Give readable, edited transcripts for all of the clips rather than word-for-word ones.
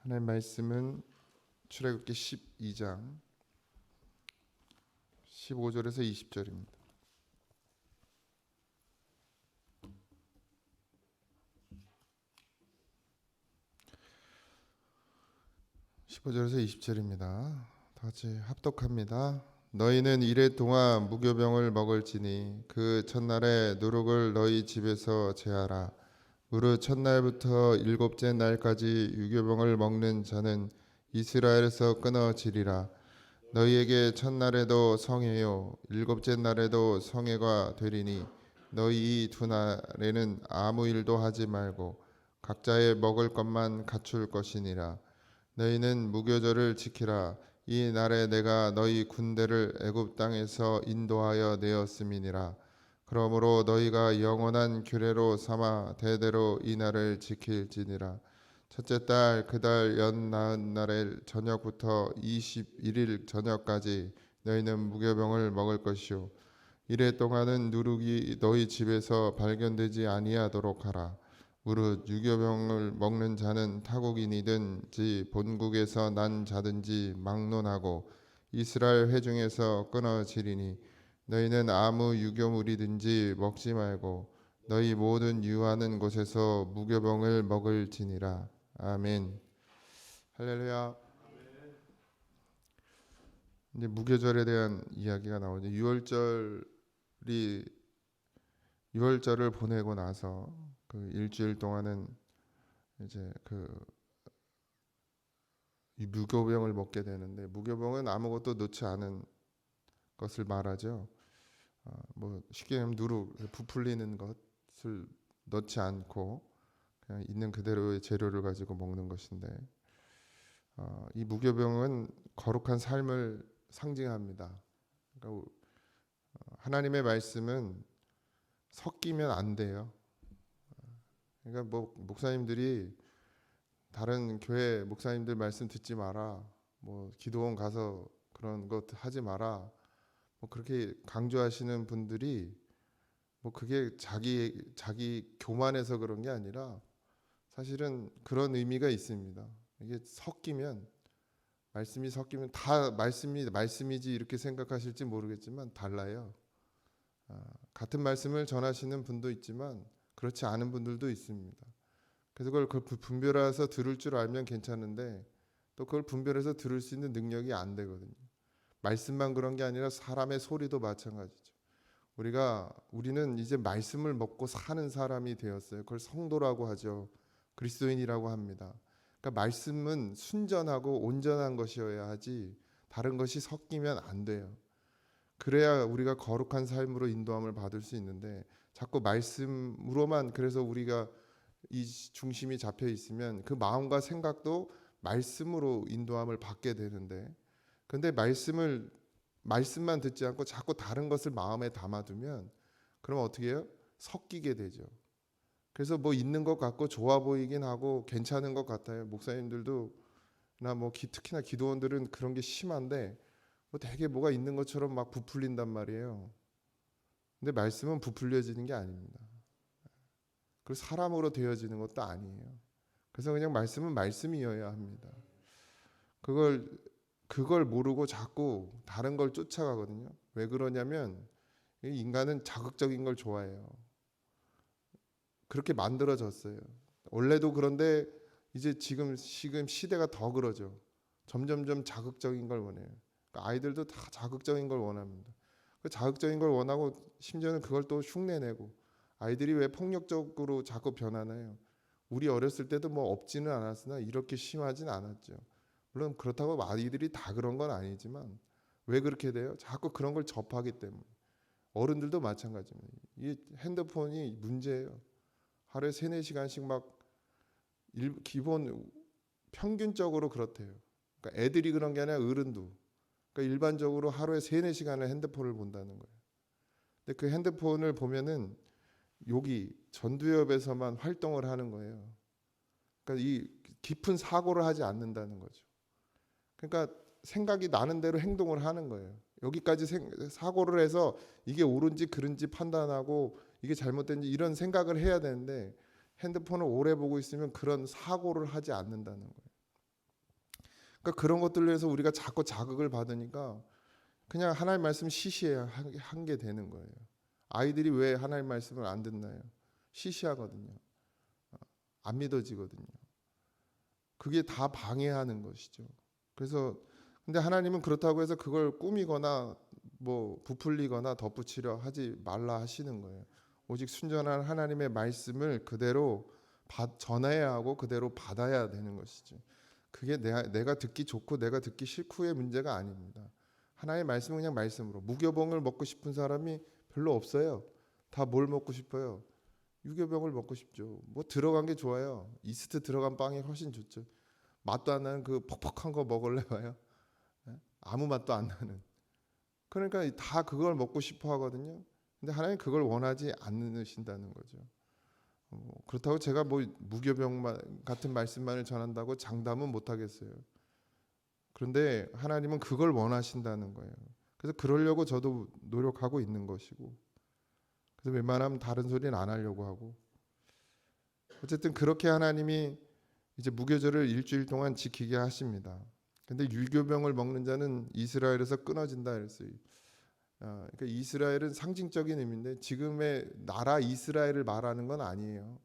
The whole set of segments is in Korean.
하나님 말씀은 출애굽기 12장 15절에서 20절입니다. (15절에서 20절입니다) 다 같이 합독합니다. 너희는 이레 동안 무교병을 먹을지니 그 첫날에 누룩을 너희 집에서 제하라. 무릇 첫날부터 일곱째 날까지 유교병을 먹는 자는 이스라엘에서 끊어지리라. 너희에게 첫날에도 성회요 일곱째 날에도 성회가 되리니 너희 이 두 날에는 아무 일도 하지 말고 각자의 먹을 것만 갖출 것이니라. 너희는 무교절을 지키라. 이 날에 내가 너희 군대를 애굽 땅에서 인도하여 내었음이니라. 그러므로 너희가 영원한 규례로 삼아 대대로 이 날을 지킬지니라. 첫째 달 그 달 연 나흔 날의 저녁부터 21일 저녁까지 너희는 무교병을 먹을 것이요 이래 동안은 누룩이 너희 집에서 발견되지 아니하도록 하라. 무릇 유교병을 먹는 자는 타국인이든지 본국에서 난 자든지 막론하고 이스라엘 회중에서 끊어지리니 너희는 아무 유교물이든지 먹지 말고 너희 모든 유하는 곳에서 무교병을 먹을지니라. 아멘. 할렐루야. 이제 무교절에 대한 이야기가 나오죠. 유월절을 보내고 나서 그 일주일 동안은 이제 이 무교병을 먹게 되는데, 무교병은 아무것도 넣지 않은 것을 말하죠. 뭐 쉽게 하면 누룩, 부풀리는 것을 넣지 않고 그냥 있는 그대로의 재료를 가지고 먹는 것인데, 이 무교병은 거룩한 삶을 상징합니다. 그러니까 하나님의 말씀은 섞이면 안 돼요. 그러니까 뭐 목사님들이 다른 교회 목사님들 말씀 듣지 마라, 뭐 기도원 가서 그런 것 하지 마라, 뭐 그렇게 강조하시는 분들이 뭐 그게 자기 교만해서 그런 게 아니라 사실은 그런 의미가 있습니다. 이게 말씀이 섞이면 다 말씀이지 이렇게 생각하실지 모르겠지만 달라요. 같은 말씀을 전하시는 분도 있지만 그렇지 않은 분들도 있습니다. 그래서 그걸 분별해서 들을 줄 알면 괜찮은데 또 그걸 분별해서 들을 수 있는 능력이 안 되거든요. 말씀만 그런 게 아니라 사람의 소리도 마찬가지죠. 우리는 이제 말씀을 먹고 사는 사람이 되었어요. 그걸 성도라고 하죠. 그리스도인이라고 합니다. 그러니까 말씀은 순전하고 온전한 것이어야 하지 다른 것이 섞이면 안 돼요. 그래야 우리가 거룩한 삶으로 인도함을 받을 수 있는데, 자꾸 말씀으로만, 그래서 우리가 이 중심이 잡혀 있으면 그 마음과 생각도 말씀으로 인도함을 받게 되는데, 근데 말씀만 듣지 않고 자꾸 다른 것을 마음에 담아두면 그럼 어떻게 해요? 섞이게 되죠. 그래서 뭐 있는 것 같고 좋아 보이긴 하고 괜찮은 것 같아요. 목사님들도 특히나 기도원들은 그런 게 심한데 뭐 되게 뭐가 있는 것처럼 막 부풀린단 말이에요. 근데 말씀은 부풀려지는 게 아닙니다. 그리고 사람으로 되어지는 것도 아니에요. 그래서 그냥 말씀은 말씀이어야 합니다. 그걸 모르고 자꾸 다른 걸 쫓아가거든요. 왜 그러냐면 인간은 자극적인 걸 좋아해요. 그렇게 만들어졌어요. 원래도 그런데 이제 지금 시대가 더 그러죠. 점점점 자극적인 걸 원해요. 그러니까 아이들도 다 자극적인 걸 원합니다. 그 자극적인 걸 원하고 심지어는 그걸 또 흉내내고, 아이들이 왜 폭력적으로 자꾸 변하나요? 우리 어렸을 때도 뭐 없지는 않았으나 이렇게 심하진 않았죠. 물론 그렇다고 아이들이 다 그런 건 아니지만 왜 그렇게 돼요? 자꾸 그런 걸 접하기 때문에. 어른들도 마찬가지입니다. 이 핸드폰이 문제예요. 하루에 3-4시간씩 기본 평균적으로 그렇대요. 그러니까 애들이 그런 게 아니라 어른도. 그러니까 일반적으로 하루에 3-4시간을 핸드폰을 본다는 거예요. 근데 그 핸드폰을 보면은 여기 전두엽에서만 활동을 하는 거예요. 그러니까 이 깊은 사고를 하지 않는다는 거죠. 그러니까 생각이 나는 대로 행동을 하는 거예요. 여기까지 사고를 해서 이게 옳은지 그른지 판단하고 이게 잘못된지 이런 생각을 해야 되는데, 핸드폰을 오래 보고 있으면 그런 사고를 하지 않는다는 거예요. 그러니까 그런 것들로 해서 우리가 자꾸 자극을 받으니까 그냥 하나님 말씀 시시해야 한 게 되는 거예요. 아이들이 왜 하나님 말씀을 안 듣나요? 시시하거든요. 안 믿어지거든요. 그게 다 방해하는 것이죠. 그래서 근데 하나님은 그렇다고 해서 그걸 꾸미거나 뭐 부풀리거나 덧붙이려 하지 말라 하시는 거예요. 오직 순전한 하나님의 말씀을 그대로 전해야 하고 그대로 받아야 되는 것이죠. 그게 내가 듣기 좋고 내가 듣기 싫고의 문제가 아닙니다. 하나님의 말씀은 그냥 말씀으로. 무교병을 먹고 싶은 사람이 별로 없어요. 다 뭘 먹고 싶어요? 유교병을 먹고 싶죠. 뭐 들어간 게 좋아요. 이스트 들어간 빵이 훨씬 좋죠. 맛도 안 나는 그 퍽퍽한 거 먹을래 봐요. 아무 맛도 안 나는. 그러니까 다 그걸 먹고 싶어 하거든요. 근데 하나님 그걸 원하지 않으신다는 거죠. 그렇다고 제가 뭐 무교병 같은 말씀만을 전한다고 장담은 못 하겠어요. 그런데 하나님은 그걸 원하신다는 거예요. 그래서 그러려고 저도 노력하고 있는 것이고, 그래서 웬만하면 다른 소리는 안 하려고 하고, 어쨌든 그렇게 하나님이 이제 무교절을 일주일 동안 지키게 하십니다. 근데 유교병을 먹는 자는 이스라엘에서 끊어진다 그랬어요. 그러니까 이스라엘은 상징적인 의미인데 지금의 나라 이스라엘을 말하는 건 아니에요.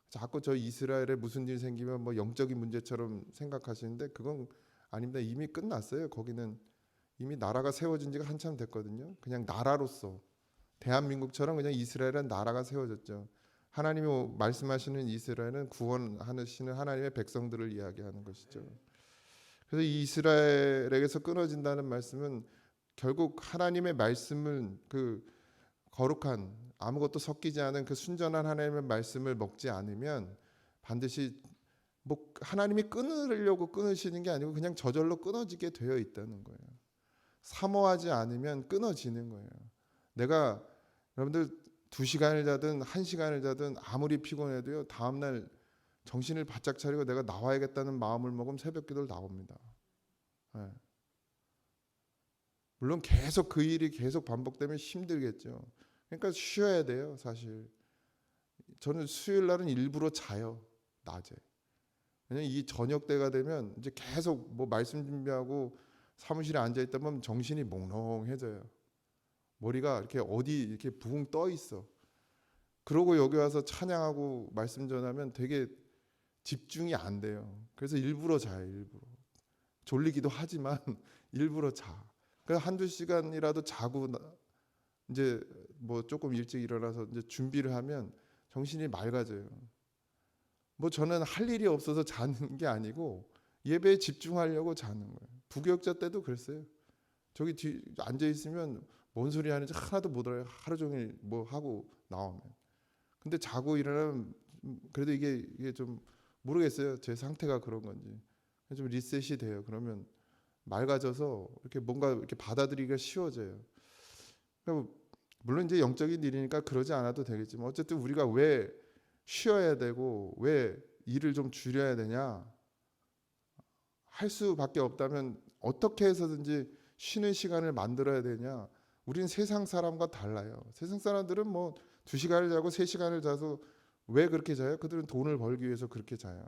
자꾸 저 이스라엘에 무슨 일 생기면 뭐 영적인 문제처럼 생각하시는데 그건 아닙니다. 이미 끝났어요. 거기는 이미 나라가 세워진 지가 한참 됐거든요. 그냥 나라로서 대한민국처럼 그냥 이스라엘은 나라가 세워졌죠. 하나님이 말씀하시는 이스라엘은 구원하시는 하나님의 백성들을 이야기하는 것이죠. 그래서 이 이스라엘에게서 끊어진다는 말씀은 결국 하나님의 말씀은 그 거룩한 아무것도 섞이지 않은 그 순전한 하나님의 말씀을 먹지 않으면 반드시 뭐 하나님이 끊으려고 끊으시는 게 아니고 그냥 저절로 끊어지게 되어 있다는 거예요. 사모하지 않으면 끊어지는 거예요. 내가 여러분들 2시간을 자든 1시간을 자든 아무리 피곤해도요. 다음날 정신을 바짝 차리고 내가 나와야겠다는 마음을 먹으면 새벽기도를 나옵니다. 네. 물론 계속 그 일이 계속 반복되면 힘들겠죠. 그러니까 쉬어야 돼요, 사실. 저는 수요일 날은 일부러 자요, 낮에. 왜냐면 이 저녁 때가 되면 이제 계속 뭐 말씀 준비하고 사무실에 앉아 있다 보면 정신이 몽롱해져요. 머리가 이렇게 어디 이렇게 붕 떠 있어. 그러고 여기 와서 찬양하고 말씀 전하면 되게 집중이 안 돼요. 그래서 일부러 자요, 일부러. 졸리기도 하지만 일부러 자. 그래서 1-2시간이라도 자고 이제 뭐 조금 일찍 일어나서 이제 준비를 하면 정신이 맑아져요. 뭐 저는 할 일이 없어서 자는 게 아니고 예배에 집중하려고 자는 거예요. 부교육자 때도 그랬어요. 저기 뒤 앉아 있으면 뭔 소리 하는지 하나도 못 알아요. 하루 종일 뭐 하고 나오면. 근데 자고 일어나면 그래도 이게 좀 모르겠어요. 제 상태가 그런 건지. 좀 리셋이 돼요. 그러면 맑아져서 이렇게 뭔가 이렇게 받아들이기가 쉬워져요. 그러니까 물론 이제 영적인 일이니까 그러지 않아도 되겠지만 어쨌든 우리가 왜 쉬어야 되고 왜 일을 좀 줄여야 되냐? 할 수밖에 없다면 어떻게 해서든지 쉬는 시간을 만들어야 되냐? 우린 세상 사람과 달라요. 세상 사람들은 뭐 2시간을 자고 3시간을 자서 왜 그렇게 자요? 그들은 돈을 벌기 위해서 그렇게 자요.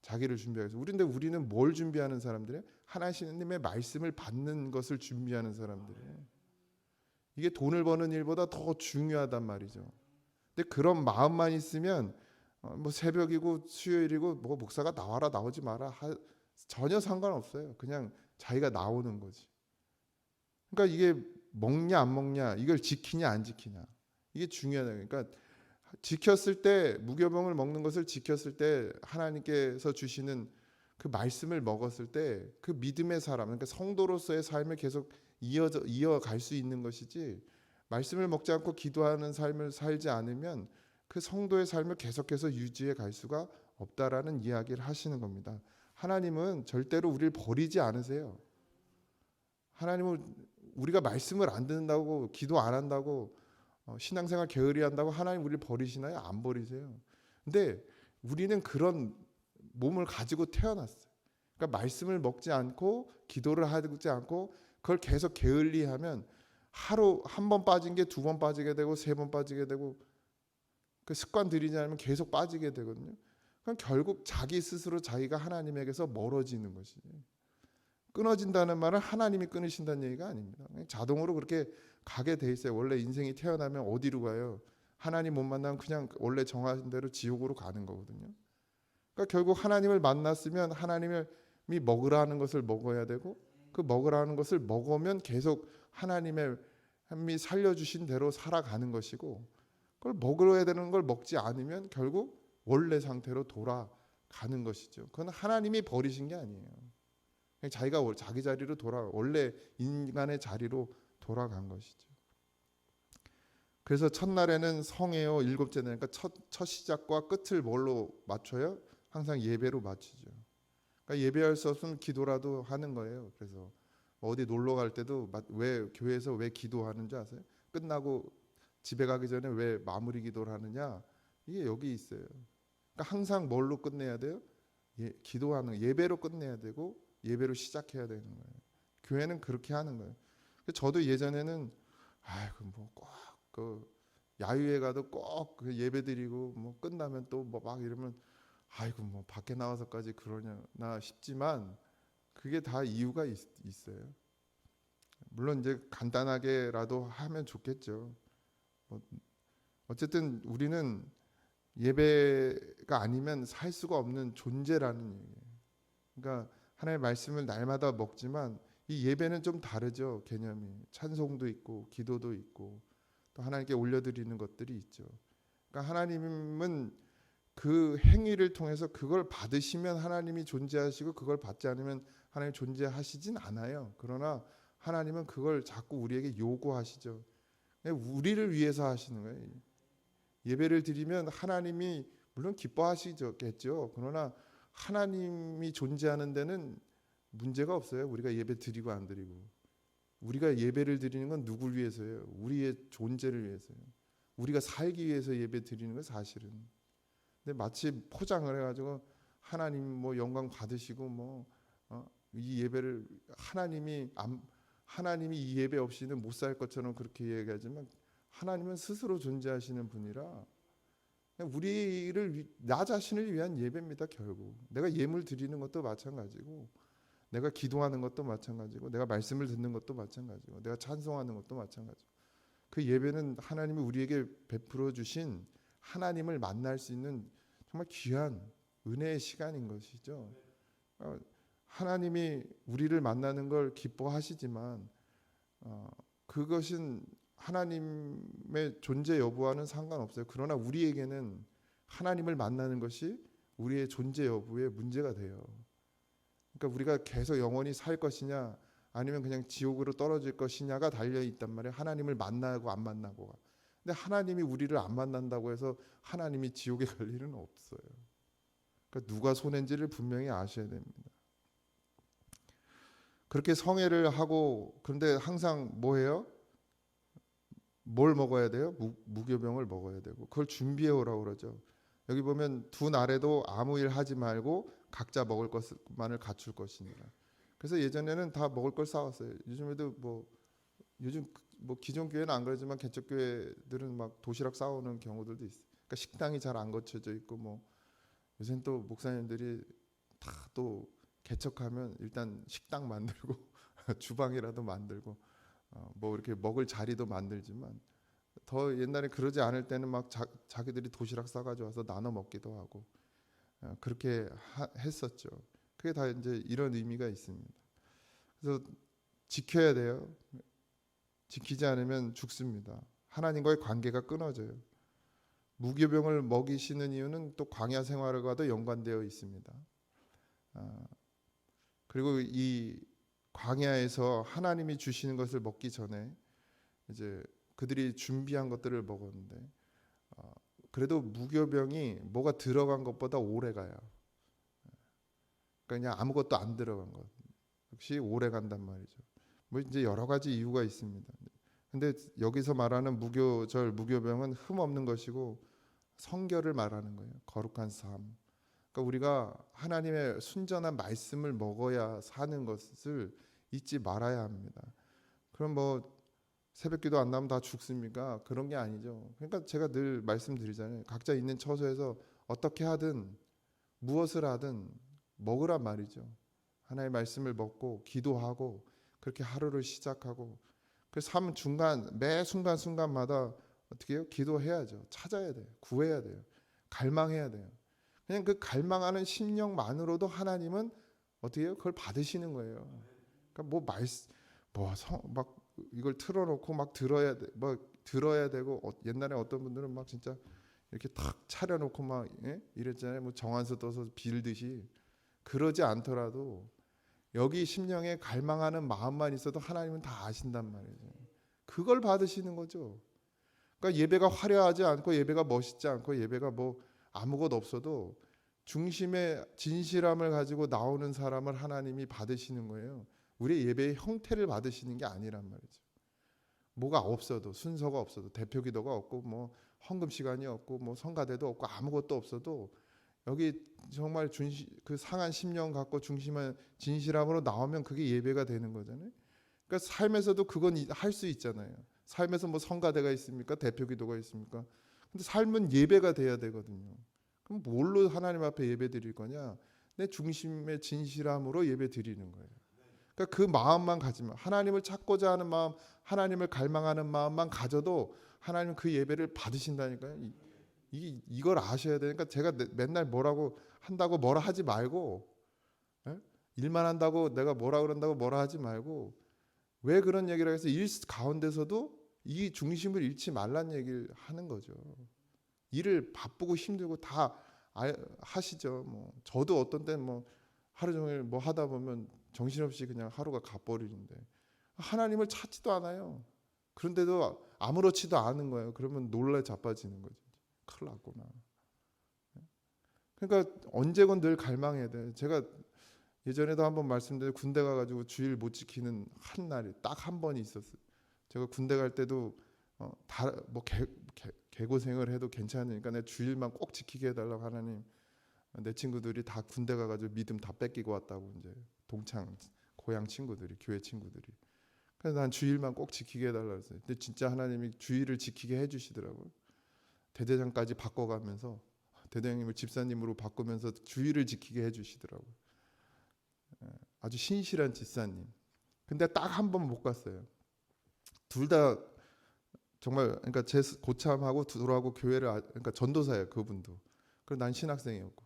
자기를 준비해서. 우리는 뭘 준비하는 사람들이에요? 하나님의 말씀을 받는 것을 준비하는 사람들이에요. 이게 돈을 버는 일보다 더 중요하단 말이죠. 근데 그런 마음만 있으면 뭐 새벽이고 수요일이고 뭐 목사가 나와라 나오지 마라 전혀 상관없어요. 그냥 자기가 나오는 거지. 그러니까 이게 먹냐 안 먹냐, 이걸 지키냐 안 지키냐, 이게 중요하다. 그러니까 지켰을 때 무교병을 먹는 것을 지켰을 때 하나님께서 주시는 그 말씀을 먹었을 때 그 믿음의 사람, 그러니까 성도로서의 삶을 계속 이어갈 수 있는 것이지, 말씀을 먹지 않고 기도하는 삶을 살지 않으면 그 성도의 삶을 계속해서 유지해 갈 수가 없다라는 이야기를 하시는 겁니다. 하나님은 절대로 우리를 버리지 않으세요. 하나님은 우리가 말씀을 안 듣는다고, 기도 안 한다고, 신앙생활 게으리한다고 하나님 우리를 버리시나요? 안 버리세요. 근데 우리는 그런 몸을 가지고 태어났어요. 그러니까 말씀을 먹지 않고 기도를 하지 않고 그걸 계속 게을리하면 하루 한 번 빠진 게 2번 빠지게 되고 3번 빠지게 되고, 그 습관 들이지 않으면 계속 빠지게 되거든요. 그럼 결국 자기 스스로 자기가 하나님에게서 멀어지는 것이죠. 끊어진다는 말은 하나님이 끊으신다는 얘기가 아닙니다. 그냥 자동으로 그렇게 가게 돼 있어요. 원래 인생이 태어나면 어디로 가요? 하나님 못 만나면 그냥 원래 정하신 대로 지옥으로 가는 거거든요. 그러니까 결국 하나님을 만났으면 하나님이 먹으라는 것을 먹어야 되고, 그 먹으라는 것을 먹으면 계속 하나님이 살려주신 대로 살아가는 것이고, 그걸 먹어야 되는 걸 먹지 않으면 결국 원래 상태로 돌아가는 것이죠. 그건 하나님이 버리신 게 아니에요. 그냥 자기가 자기 자리로 원래 인간의 자리로 돌아간 것이죠. 그래서 첫날에는 성회요, 일곱째 날이니까 첫 시작과 끝을 뭘로 맞춰요? 항상 예배로 맞추죠. 그러니까 예배할 수 없으면 기도라도 하는 거예요. 그래서 어디 놀러 갈 때도 왜 교회에서 왜 기도하는지 아세요? 끝나고 집에 가기 전에 왜 마무리 기도를 하느냐? 이게 여기 있어요. 그러니까 항상 뭘로 끝내야 돼요? 기도하는 예배로 끝내야 되고 예배로 시작해야 되는 거예요. 교회는 그렇게 하는 거예요. 저도 예전에는 아이고 뭐 꼭 그 야유회 가도 꼭 그 예배 드리고 뭐 끝나면 또 뭐 막 이러면 아이고 뭐 밖에 나와서까지 그러냐 싶지만 그게 다 이유가 있어요. 물론 이제 간단하게라도 하면 좋겠죠. 어쨌든 우리는 예배가 아니면 살 수가 없는 존재라는 얘기예요. 그러니까 하나님의 말씀을 날마다 먹지만 이 예배는 좀 다르죠. 개념이 찬송도 있고 기도도 있고 또 하나님께 올려드리는 것들이 있죠. 그러니까 하나님은 그 행위를 통해서 그걸 받으시면 하나님이 존재하시고 그걸 받지 않으면 하나님 존재하시진 않아요. 그러나 하나님은 그걸 자꾸 우리에게 요구하시죠. 우리를 위해서 하시는 거예요. 예배를 드리면 하나님이 물론 기뻐하시겠죠. 그러나 하나님이 존재하는 데는 문제가 없어요. 우리가 예배 드리고 안 드리고. 우리가 예배를 드리는 건 누굴 위해서예요? 우리의 존재를 위해서요. 우리가 살기 위해서 예배 드리는 건 사실은. 근데 마치 포장을 해가지고 하나님 뭐 영광 받으시고 이 예배를 하나님이 이 예배 없이는 못 살 것처럼 그렇게 얘기하지만 하나님은 스스로 존재하시는 분이라 나 자신을 위한 예배입니다. 결국 내가 예물 드리는 것도 마찬가지고 내가 기도하는 것도 마찬가지고 내가 말씀을 듣는 것도 마찬가지고 내가 찬송하는 것도 마찬가지고 그 예배는 하나님이 우리에게 베풀어 주신 하나님을 만날 수 있는 정말 귀한 은혜의 시간인 것이죠. 하나님이 우리를 만나는 걸 기뻐하시지만 그것은 하나님의 존재 여부와는 상관없어요. 그러나 우리에게는 하나님을 만나는 것이 우리의 존재 여부에 문제가 돼요. 그러니까 우리가 계속 영원히 살 것이냐 아니면 그냥 지옥으로 떨어질 것이냐가 달려 있단 말이에요. 하나님을 만나고 안 만나고가. 근데 하나님이 우리를 안 만난다고 해서 하나님이 지옥에 갈 일은 없어요. 그러니까 누가 손해인지를 분명히 아셔야 됩니다. 그렇게 성회를 하고 그런데 항상 뭐해요? 뭘 먹어야 돼요? 무교병을 먹어야 되고 그걸 준비해 오라고 그러죠. 여기 보면 두 날에도 아무 일 하지 말고 각자 먹을 것만을 갖출 것이니라. 그래서 예전에는 다 먹을 걸 싸웠어요. 요즘에도 요즘 기존 교회는 안 그러지만 개척 교회들은 막 도시락 싸우는 경우들도 있어요. 그러니까 식당이 잘 안 거쳐져 있고 요새는 또 목사님들이 다 또 개척하면 일단 식당 만들고 주방이라도 만들고 이렇게 먹을 자리도 만들지만 더 옛날에 그러지 않을 때는 막 자기들이 도시락 싸가지고 와서 나눠 먹기도 하고 그렇게 했었죠. 그게 다 이제 이런 의미가 있습니다. 그래서 지켜야 돼요. 지키지 않으면 죽습니다. 하나님과의 관계가 끊어져요. 무교병을 먹이시는 이유는 또 광야 생활과도 연관되어 있습니다. 그리고 이 광야에서 하나님이 주시는 것을 먹기 전에 이제 그들이 준비한 것들을 먹었는데 그래도 무교병이 뭐가 들어간 것보다 오래 가요. 그냥 아무것도 안 들어간 것 역시 오래 간단 말이죠. 이제 여러 가지 이유가 있습니다. 근데 여기서 말하는 무교병은 흠 없는 것이고 성결을 말하는 거예요. 거룩한 삶. 그러니까 우리가 하나님의 순전한 말씀을 먹어야 사는 것을 잊지 말아야 합니다. 그럼 새벽기도 안 나면 다 죽습니까? 그런 게 아니죠. 그러니까 제가 늘 말씀드리잖아요. 각자 있는 처소에서 어떻게 하든 무엇을 하든 먹으란 말이죠. 하나님의 말씀을 먹고 기도하고 그렇게 하루를 시작하고 그 삶 중간 매 순간순간마다 어떻게 해요? 기도해야죠. 찾아야 돼요. 구해야 돼요. 갈망해야 돼요. 그냥 그 갈망하는 심령만으로도 하나님은 어떻게 해요? 그걸 받으시는 거예요. 그러니까 막 이걸 틀어놓고 막 들어야 돼, 뭐 들어야 되고 옛날에 어떤 분들은 막 진짜 이렇게 탁 차려놓고 막 이랬잖아요. 뭐 정한서 떠서 빌듯이 그러지 않더라도 여기 심령에 갈망하는 마음만 있어도 하나님은 다 아신단 말이죠. 그걸 받으시는 거죠. 그러니까 예배가 화려하지 않고 예배가 멋있지 않고 예배가 뭐 아무것도 없어도 중심의 진실함을 가지고 나오는 사람을 하나님이 받으시는 거예요. 우리의 예배의 형태를 받으시는 게 아니란 말이죠. 뭐가 없어도 순서가 없어도 대표 기도가 없고 뭐 헌금 시간이 없고 뭐 성가대도 없고 아무것도 없어도 여기 정말 그 상한 심령 갖고 중심한 진실함으로 나오면 그게 예배가 되는 거잖아요. 그러니까 삶에서도 그건 할 수 있잖아요. 삶에서 뭐 성가대가 있습니까? 대표 기도가 있습니까? 근데 삶은 예배가 돼야 되거든요. 그럼 뭘로 하나님 앞에 예배 드릴 거냐? 내 중심의 진실함으로 예배 드리는 거예요. 그러니까 그 마음만 가지면 하나님을 찾고자 하는 마음, 하나님을 갈망하는 마음만 가져도 하나님은 그 예배를 받으신다니까요. 이걸 아셔야 되니까 제가 맨날 뭐라고 한다고 뭐라 하지 말고 일만 한다고 내가 뭐라 그런다고 뭐라 하지 말고 왜 그런 얘기를 해서 일 가운데서도 이 중심을 잃지 말란 얘기를 하는 거죠. 일을 바쁘고 힘들고 다 하시죠. 뭐 저도 어떤 때는 뭐 하루 종일 뭐 하다 보면 정신없이 그냥 하루가 가버리는데 하나님을 찾지도 않아요. 그런데도 아무렇지도 않은 거예요. 그러면 놀라 자빠지는 거죠. 큰일 났구나. 그러니까 언제건 늘 갈망해야 돼. 제가 예전에도 한번 말씀드린 군대 가가지고 주일 못 지키는 한 날이 딱 한 번이 있었어요. 제가 군대 갈 때도 뭐 개고생을 해도 괜찮으니까 내 주일만 꼭 지키게 해달라고 하나님. 내 친구들이 다 군대 가가지고 믿음 다 뺏기고 왔다고 이제 동창 고향 친구들이 교회 친구들이. 그래서 난 주일만 꼭 지키게 해달라고 했어요. 근데 진짜 하나님이 주일을 지키게 해주시더라고요. 대대장까지 바꿔가면서 대대장님을 집사님으로 바꾸면서 주일을 지키게 해주시더라고요. 아주 신실한 집사님. 근데 딱 한 번 못 갔어요. 둘 다 정말 그러니까 제 고참하고 둘하고 교회를 그러니까 전도사예요 그분도. 그리고 난 신학생이었고.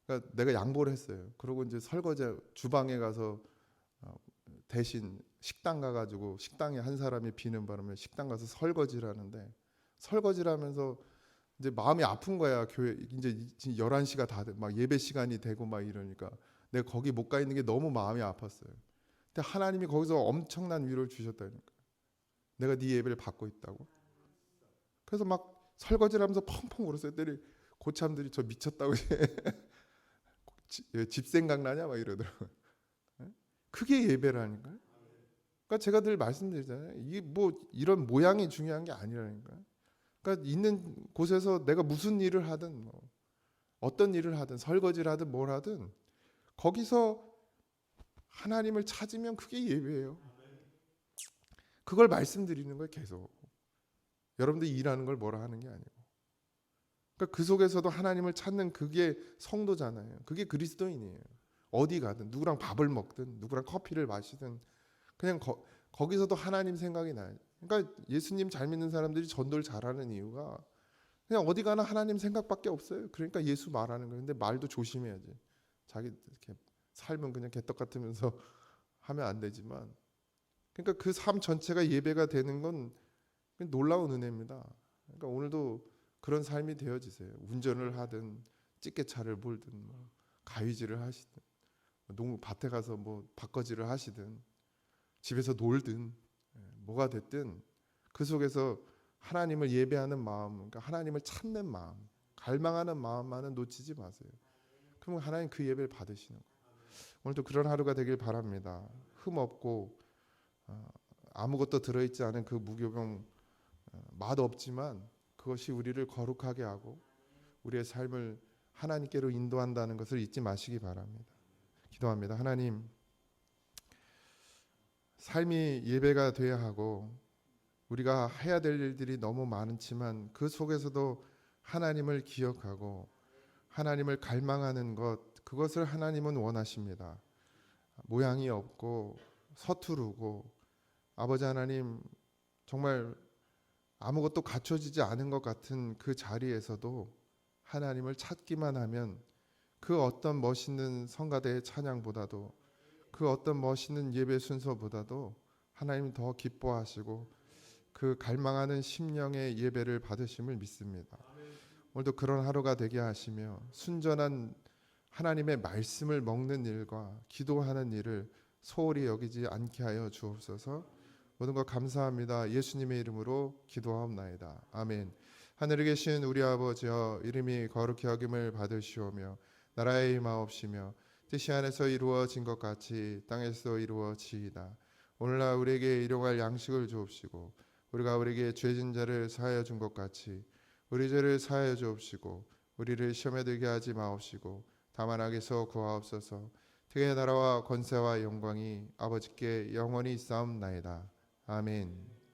그러니까 내가 양보를 했어요. 그리고 이제 설거지 주방에 가서 대신 식당 가가지고 식당에 한 사람이 비는 바람에 식당 가서 설거지를 하는데 설거지를 하면서 이제 마음이 아픈 거야. 교회 이제 11시가 다 막 예배 시간이 되고 막 이러니까 내가 거기 못 가 있는 게 너무 마음이 아팠어요. 근데 하나님이 거기서 엄청난 위로를 주셨다니까. 내가 네 예배를 받고 있다고. 그래서 막 설거지를 하면서 펑펑 울었어요. 때리 고참들이 저 미쳤다고 집 생각나냐 막 이러더라고요. 그게 예배라니까요. 그러니까 제가 늘 말씀드리잖아요. 이게 뭐 이런 모양이 중요한 게 아니라니까요. 그러니까 있는 곳에서 내가 무슨 일을 하든 뭐 어떤 일을 하든 설거지를 하든 뭘 하든 거기서 하나님을 찾으면 그게 예배예요. 그걸 말씀드리는 거예요. 계속. 여러분들 일하는 걸 뭐라 하는 게 아니고. 그러니까 그 속에서도 하나님을 찾는 그게 성도잖아요. 그게 그리스도인이에요. 어디 가든 누구랑 밥을 먹든 누구랑 커피를 마시든 그냥 거기서도 하나님 생각이 나요. 그러니까 예수님 잘 믿는 사람들이 전도를 잘하는 이유가 그냥 어디 가나 하나님 생각밖에 없어요. 그러니까 예수 말하는 거예요. 근데 말도 조심해야지. 자기 이렇게 삶은 그냥 개떡 같으면서 하면 안 되지만 그러니까 그 삶 전체가 예배가 되는 건 놀라운 은혜입니다. 그러니까 오늘도 그런 삶이 되어지세요. 운전을 하든 찌개차를 몰든 뭐 가위질을 하시든 밭에 가서 뭐 바꿔질을 하시든 집에서 놀든 뭐가 됐든 그 속에서 하나님을 예배하는 마음, 그러니까 하나님을 찾는 마음, 갈망하는 마음만은 놓치지 마세요. 그러면 하나님 그 예배를 받으시는 거예요. 오늘도 그런 하루가 되길 바랍니다. 흠 없고 아무것도 들어있지 않은 그 무교병 맛 없지만 그것이 우리를 거룩하게 하고 우리의 삶을 하나님께로 인도한다는 것을 잊지 마시기 바랍니다. 기도합니다. 하나님, 삶이 예배가 돼야 하고 우리가 해야 될 일들이 너무 많지만 그 속에서도 하나님을 기억하고 하나님을 갈망하는 것, 그것을 하나님은 원하십니다. 모양이 없고 서투르고 아버지 하나님 정말 아무것도 갖춰지지 않은 것 같은 그 자리에서도 하나님을 찾기만 하면 그 어떤 멋있는 성가대의 찬양보다도 그 어떤 멋있는 예배 순서보다도 하나님 더 기뻐하시고 그 갈망하는 심령의 예배를 받으심을 믿습니다. 오늘도 그런 하루가 되게 하시며 순전한 하나님의 말씀을 먹는 일과 기도하는 일을 소홀히 여기지 않게 하여 주옵소서. 모든 것 감사합니다. 예수님의 이름으로 기도하옵나이다. 아멘. 하늘에 계신 우리 아버지여, 이름이 거룩히 여김을 받으시오며 나라의 임하옵시며 뜻이 하늘에서 이루어진 것 같이 땅에서 이루어지이다. 오늘날 우리에게 일용할 양식을 주옵시고 우리가 우리에게 죄진 자를 사하여 준 것 같이 우리 죄를 사하여 주옵시고 우리를 시험에 들게 하지 마옵시고 다만 악에서 구하옵소서. 태의 나라와 권세와 영광이 아버지께 영원히 있사옵나이다. 아멘.